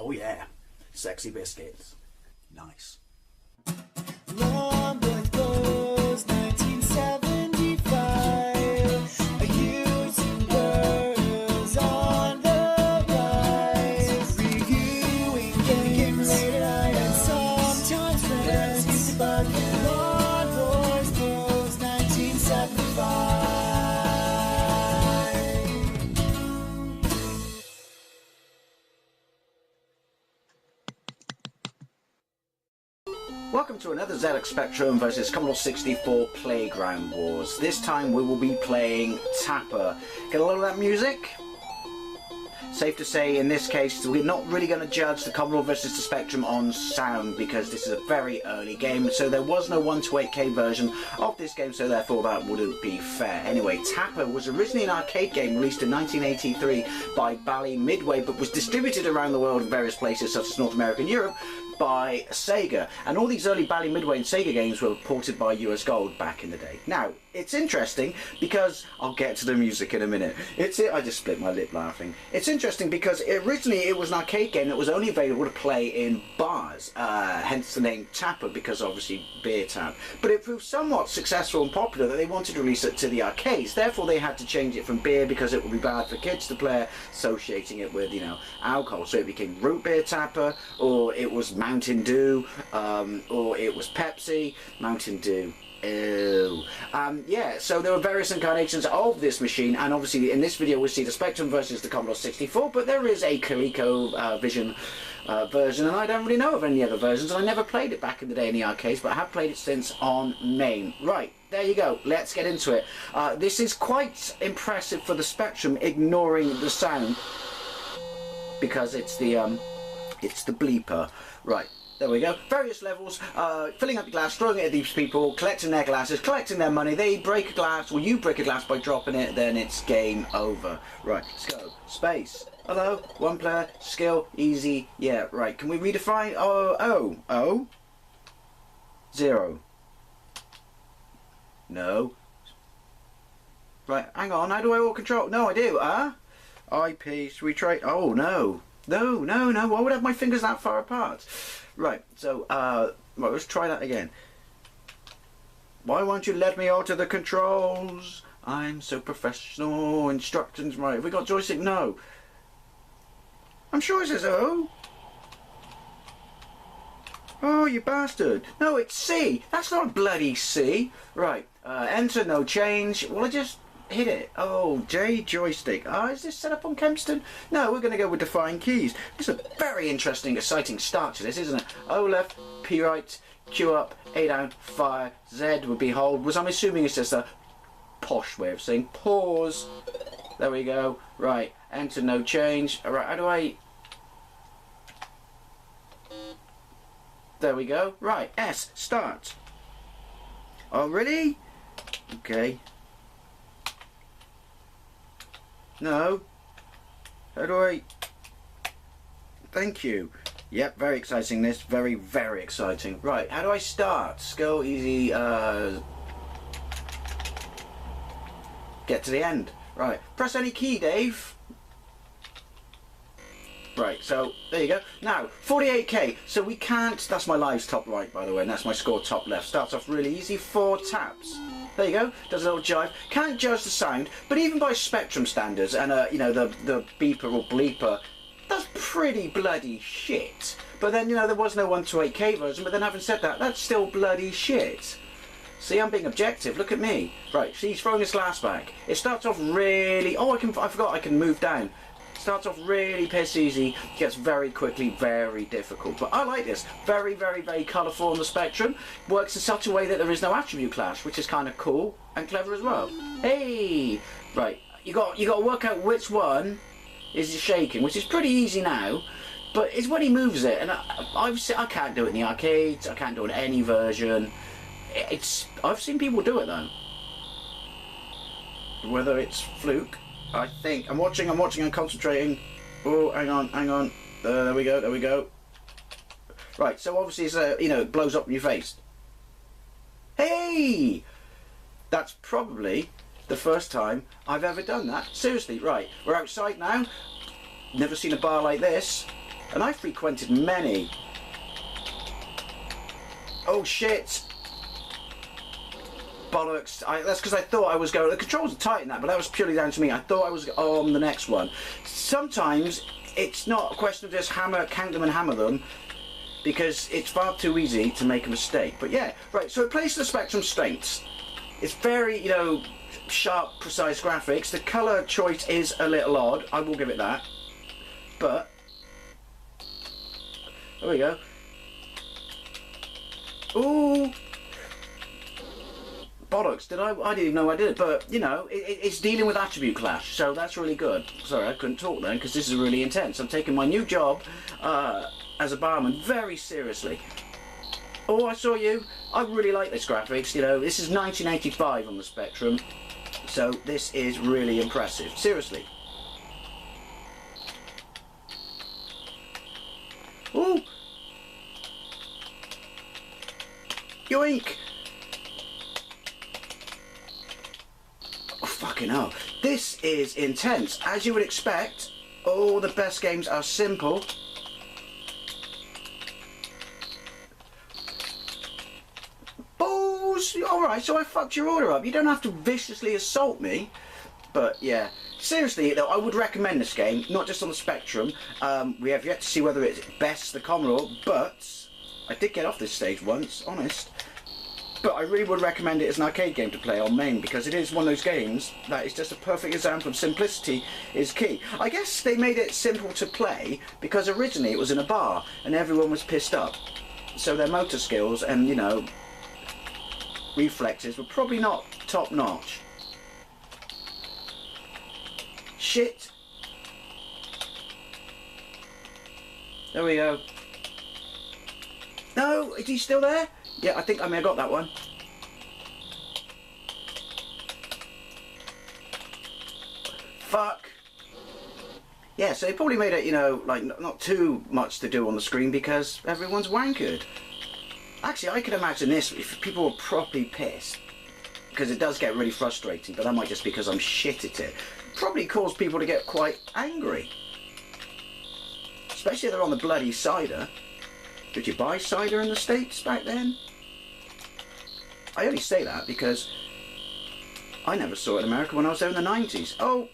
Oh yeah, sexy biscuits. Nice. Long was 1975. A using girls on the rise. Reviewing games late at night and sometimes friends used to bug you. Long was 1975. Welcome to another ZX Spectrum versus Commodore 64 Playground Wars. This time we will be playing Tapper. Get a load of that music? Safe to say in this case we're not really going to judge the Commodore versus the Spectrum on sound because this is a very early game, so there was no 128K version of this game, so therefore that wouldn't be fair. Anyway, Tapper was originally an arcade game released in 1983 by Bally Midway, but was distributed around the world in various places such as North America and Europe by Sega, and all these early Bally Midway and Sega games were ported by US Gold back in the day. Now, it's interesting because I'll get to the music in a minute. I just split my lip laughing. It's interesting because originally it was an arcade game that was only available to play in bars, hence the name Tapper, because obviously beer tap. But it proved somewhat successful and popular that they wanted to release it to the arcades. Therefore, they had to change it from beer because it would be bad for kids to play, associating it with, you know, alcohol. So it became Root Beer Tapper, or it was Mountain Dew, or it was Pepsi, Mountain Dew. Ew. Yeah, so there were various incarnations of this machine, and obviously in this video we'll see the Spectrum versus the Commodore 64, but there is a ColecoVision version, and I don't really know of any other versions, and I never played it back in the day in the arcades, but I have played it since on MAME. Right, there you go, let's get into it. This is quite impressive for the Spectrum, ignoring the sound, because it's the bleeper. Right. There we go. Various levels, filling up your glass, throwing it at these people, collecting their glasses, collecting their money. They break a glass, or you break a glass by dropping it, then it's game over. Right, let's go. Space. Hello, one player, skill, easy. Yeah, right. Can we redefine? Oh. 0. No. Right, hang on. How do I all control? No, I do. IP, should we try? Oh, no. No. Why would I have my fingers that far apart? Right, so, right, let's try that again. Why won't you let me alter the controls? I'm so professional. Instructions, right. Have we got joystick? No. I'm sure it says O. Oh, you bastard. No, it's C. That's not bloody C. Right, enter, no change. Well, I just hit it. Oh, J joystick. Is this set up on Kempston? No, we're going to go with define keys. It's a very interesting, exciting start to this, isn't it? O left, P right, Q up, A down, fire, Z would be hold. I'm assuming it's just a posh way of saying pause. There we go. Right, enter, no change. Alright, how do I... There we go. Right, S, start. Oh, really? Okay. No. How do I... Thank you. Yep, very exciting this. Very, very exciting. Right, how do I start? Skill, easy, get to the end. Right, press any key, Dave. Right, so, there you go. Now, 48k. So we can't... That's my lives top right, by the way, and that's my score top left. Starts off really easy. 4 taps. There you go, does a little jive. Can't judge the sound, but even by Spectrum standards, and you know, the beeper or bleeper, that's pretty bloody shit. But then, you know, there was no 128K version, but then having said that, that's still bloody shit. See, I'm being objective, look at me. Right, see, he's throwing his glass back. It starts off really... Oh, I forgot I can move down. Starts off really piss easy, gets very quickly very difficult. But I like this. Very, very, very colourful on the Spectrum. Works in such a way that there is no attribute clash, which is kind of cool and clever as well. Hey! Right, you got to work out which one is shaking, which is pretty easy now. But it's when he moves it, and I can't do it in the arcades. I can't do it in any version. I've seen people do it though. Whether it's fluke. I think I'm watching, I'm concentrating. Oh, hang on. There we go. Right, so obviously it's you know, it blows up in your face. Hey! That's probably the first time I've ever done that. Seriously, right. We're outside now. Never seen a bar like this. and I frequented many. Oh shit! Bollocks. That's because I thought I was going... The controls are tight in that, but that was purely down to me. I thought I was on the next one. Sometimes it's not a question of just count them and hammer them, because it's far too easy to make a mistake. But yeah, right, so it plays to the Spectrum strengths. It's very, you know, sharp, precise graphics. The colour choice is a little odd, I will give it that. But, there we go. Ooh! Bollocks, I didn't even know I did it, but, you know, it's dealing with attribute clash, so that's really good. Sorry, I couldn't talk then, because this is really intense. I'm taking my new job as a barman very seriously. Oh, I saw you. I really like this graphics, you know, this is 1985 on the Spectrum, so this is really impressive, seriously. Ooh! Yoink! Fucking hell. This is intense. As you would expect, all the best games are simple. Balls! Alright, so I fucked your order up. You don't have to viciously assault me. But yeah, seriously though, I would recommend this game, not just on the Spectrum. We have yet to see whether it's best the Commodore, but I did get off this stage once, honest. But I really would recommend it as an arcade game to play on main, because it is one of those games that is just a perfect example of simplicity is key. I guess they made it simple to play because originally it was in a bar and everyone was pissed up. So their motor skills and, you know, reflexes were probably not top notch. Shit. There we go. No, is he still there? Yeah, I think I may have got that one. Fuck. Yeah, so they probably made it, you know, like not too much to do on the screen because everyone's wankered. Actually, I could imagine this if people were properly pissed, because it does get really frustrating, but that might just be because I'm shit at it. Probably cause people to get quite angry. Especially if they're on the bloody cider. Did you buy cider in the States back then? I only say that because I never saw it in America when I was there in the 90s. Oh!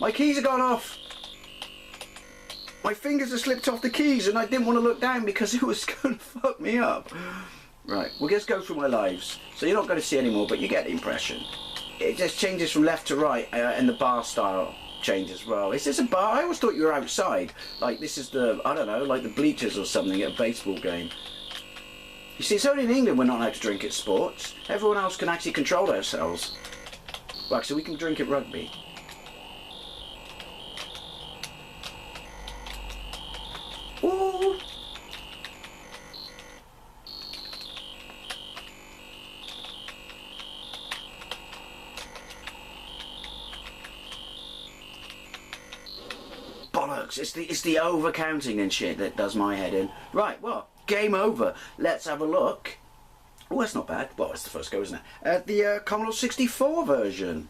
My keys have gone off! My fingers have slipped off the keys and I didn't want to look down because it was going to fuck me up. Right, we'll just go through my lives. So you're not going to see any more, but you get the impression. It just changes from left to right and the bar style change as well. Is this a bar? I always thought you were outside. Like this is the, I don't know, like the bleachers or something at a baseball game. You see, it's only in England we're not allowed to drink at sports. Everyone else can actually control themselves. Well, so we can drink at rugby. Ooh! Bollocks! It's the over counting and shit that does my head in. Right, well, game over. Let's have a look. Oh, that's not bad. Well, it's the first go, isn't it? At the Commodore 64 version.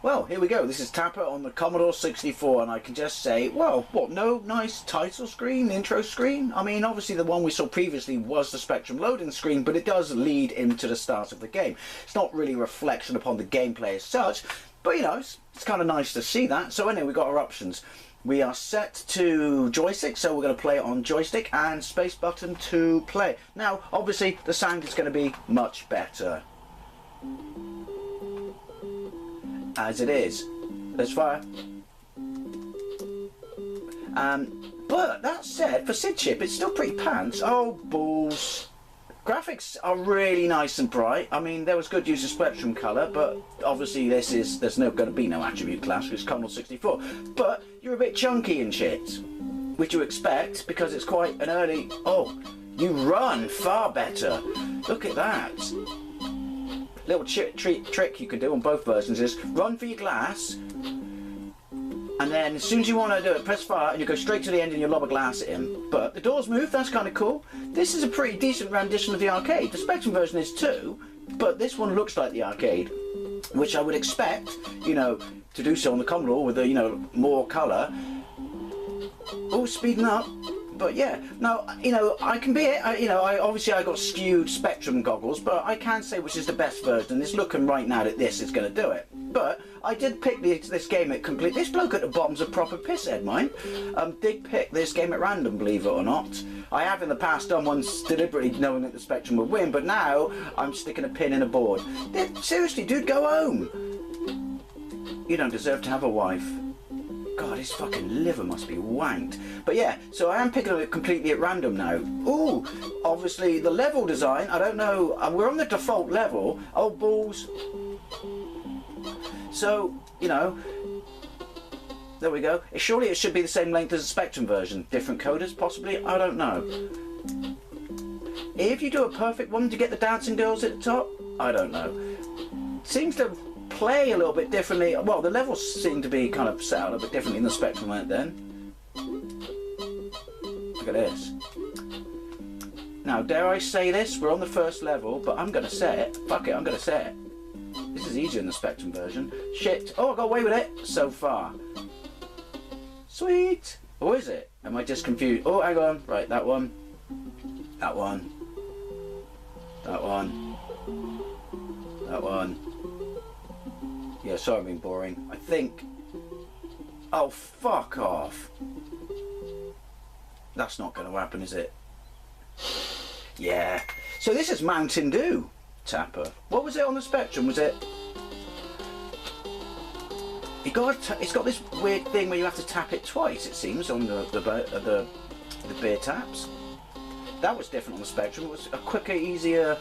Well, here we go. This is Tapper on the Commodore 64, and I can just say, well, what, no nice title screen, intro screen? I mean, obviously the one we saw previously was the Spectrum loading screen, but it does lead into the start of the game. It's not really a reflection upon the gameplay as such, but, you know, it's kind of nice to see that. So anyway, we've got our options. We are set to joystick, so we're going to play it on joystick, and space button to play. Now, obviously, the sound is going to be much better. As it is. Let's fire. But that said, for SID chip, it's still pretty pants. Oh, balls. Graphics are really nice and bright. I mean, there was good use of Spectrum colour, but obviously there's going to be no attribute clash because it's Commodore 64. But you're a bit chunky and shit, which you expect because it's quite an early... Oh, you run far better. Look at that. Little trick you can do on both versions is run for your glass, and then as soon as you want to do it, press fire and you go straight to the end and you lob a glass at him. But the doors move, that's kind of cool. This is a pretty decent rendition of the arcade. The Spectrum version is too, but this one looks like the arcade, which I would expect, you know, to do so on the Commodore with the, you know, more colour. all speeding up. But yeah, no, you know, I can be it. I obviously I got skewed Spectrum goggles, but I can say which is the best version. It's looking right now that this is going to do it. But I did pick this game at complete. This bloke at the bottom's a proper pisshead, mine. Did pick this game at random, believe it or not. I have in the past done ones deliberately knowing that the Spectrum would win, but now I'm sticking a pin in a board. Seriously, dude, go home. You don't deserve to have a wife. God, his fucking liver must be wanked. But yeah, so I am picking it completely at random now. Ooh, obviously the level design, I don't know, we're on the default level. Oh, balls. So, you know, there we go. Surely it should be the same length as the Spectrum version. Different coders, possibly? I don't know. If you do a perfect one to get the dancing girls at the top, I don't know. Seems to play a little bit differently. Well, the levels seem to be kind of set out a bit differently in the Spectrum right then. Look at this. Now, dare I say this? We're on the first level, but I'm going to say it. Fuck it, I'm going to say it. This is easier in the Spectrum version. Shit. Oh, I got away with it so far. Sweet. Or is it? Am I just confused? Oh, hang on. Right, that one. That one. That one. That one. Yeah, sorry I'm being boring. I think... Oh, fuck off. That's not going to happen, is it? Yeah. So this is Mountain Dew Tapper. What was it on the Spectrum? Was it... It's got this weird thing where you have to tap it twice, it seems, on the beer taps. That was different on the Spectrum. It was a quicker, easier,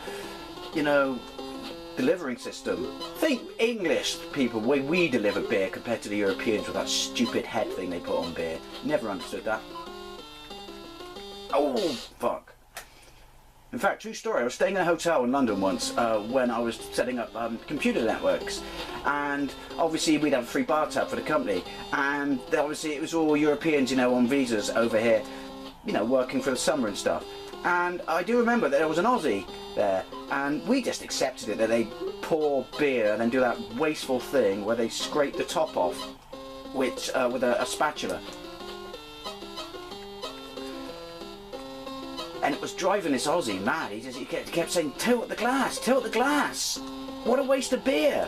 you know, delivering system. Think English people, the way we deliver beer compared to the Europeans with that stupid head thing they put on beer. Never understood that. Oh, fuck. In fact, true story, I was staying in a hotel in London once when I was setting up computer networks, and obviously we'd have a free bar tab for the company, and obviously it was all Europeans, you know, on visas over here, you know, working for the summer and stuff. And I do remember that there was an Aussie there, and we just accepted it, that they pour beer and then do that wasteful thing where they scrape the top off with a spatula. And it was driving this Aussie mad. He kept saying, tilt the glass, tilt the glass. What a waste of beer.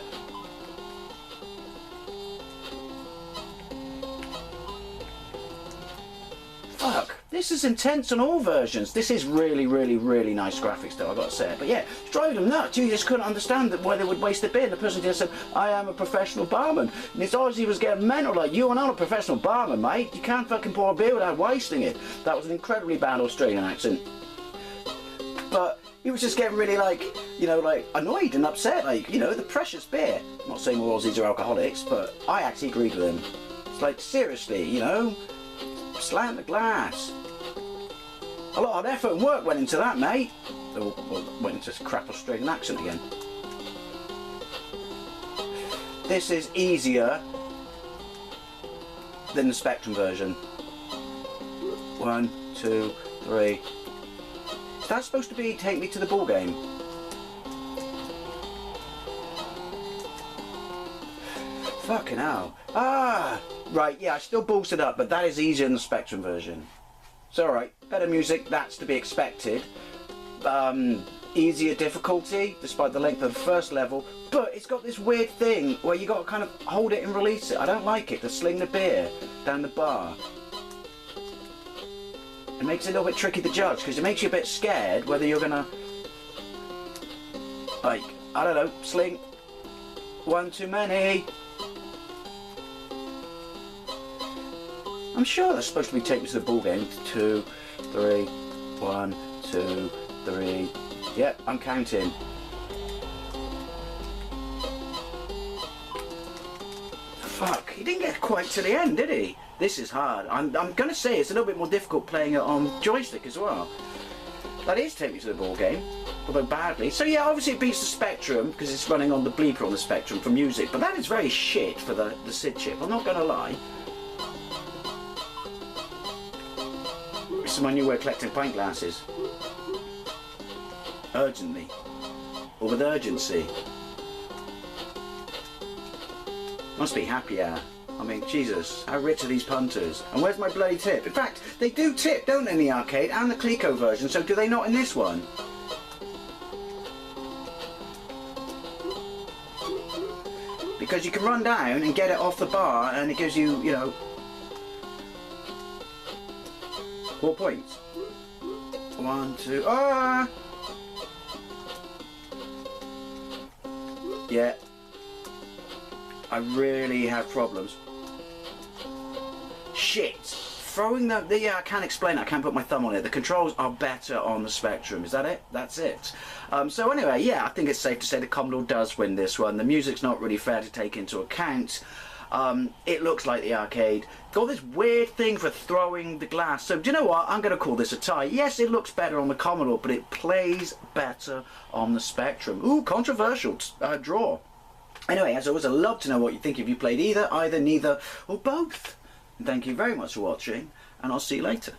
Fuck, this is intense on all versions. This is really, really, really nice graphics though, I've got to say. But yeah, it's driving them nuts. You just couldn't understand why they would waste the beer. The person just said, I am a professional barman. And this Aussie was getting mental, like, you are not a professional barman, mate. You can't fucking pour a beer without wasting it. That was an incredibly bad Australian accent. But he was just getting really, like, you know, like, annoyed and upset, like, you know, the precious beer. I'm not saying all Aussies are alcoholics, but I actually agreed with him. It's like, seriously, you know, slam the glass. A lot of effort and work went into that, mate. Oh, well, went into a crap Australian accent again. This is easier than the Spectrum version. 1, 2, 3. Is that supposed to be take me to the ball game? Fucking hell. Ah! Right, yeah, I still balls it up, but that is easier than the Spectrum version. It's alright. Better music, that's to be expected. Easier difficulty, despite the length of the first level, but it's got this weird thing where you got to kind of hold it and release it. I don't like it, to sling the beer down the bar. It makes it a little bit tricky to judge, because it makes you a bit scared whether you're gonna, like, I don't know, sling one too many. I'm sure that's supposed to be take me to the ball game. 2, 3, 1, 2, 3. Yep, I'm counting. Fuck, he didn't get quite to the end, did he? This is hard. I'm going to say it's a little bit more difficult playing it on joystick as well. That is take me to the ball game, although badly. So yeah, obviously it beats the Spectrum because it's running on the bleeper on the Spectrum for music, but that is very shit for the SID chip, I'm not going to lie. This is my new way of collecting pint glasses. Urgently. Or with urgency. Must be happy hour. I mean, Jesus, how rich are these punters? And where's my bloody tip? In fact, they do tip, don't they, in the arcade and the Coleco version, so do they not in this one? Because you can run down and get it off the bar and it gives you, you know, 4 points. 1, 2, ah! Yeah. I really have problems. Shit! Throwing the yeah, I can't explain it. I can't put my thumb on it. The controls are better on the Spectrum. Is that it? That's it. So anyway, yeah, I think it's safe to say the Commodore does win this one. The music's not really fair to take into account. It looks like the arcade. Got this weird thing for throwing the glass. So do you know what? I'm going to call this a tie. Yes, it looks better on the Commodore, but it plays better on the Spectrum. Ooh, controversial draw. Anyway, as always, I'd love to know what you think if you played either, neither, or both. And thank you very much for watching, and I'll see you later.